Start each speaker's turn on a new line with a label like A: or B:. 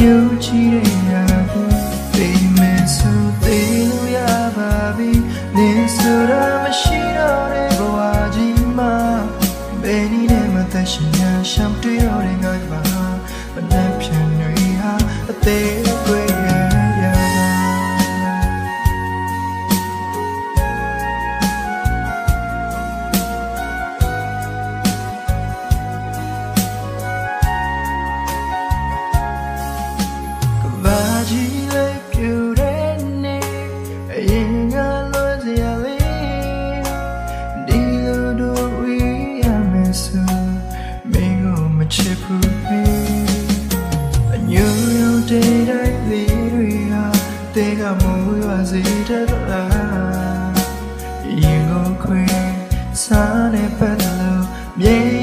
A: မျိုးကြီးတဲ့ရာကိုသိမယ်ဆိုသိလို့ရပါပြီနေဆိုတာမရှိတော့တဲ့ဘဝကြီးမှာဘယ်နည်းနဲ့မှသက်ရှင်ရရှမ်းတွေ့တော့တဲ့ငါကမနှက်ပြန်တွေဟာအသေးတွေကြီးလေးပြူတဲ့နေအရင်ကလွန်စရာလေးဒီလိုတို့ဝေးရမယ်ဆိုမင်းကိုမချစ်ဘူးပဲအညူရုံတဲ့တိုင်းလေးတွေဟာတဲကမိုးရွာစေတဲ့လားရင်ကိုခွေစားနေပတ်လို့မြေ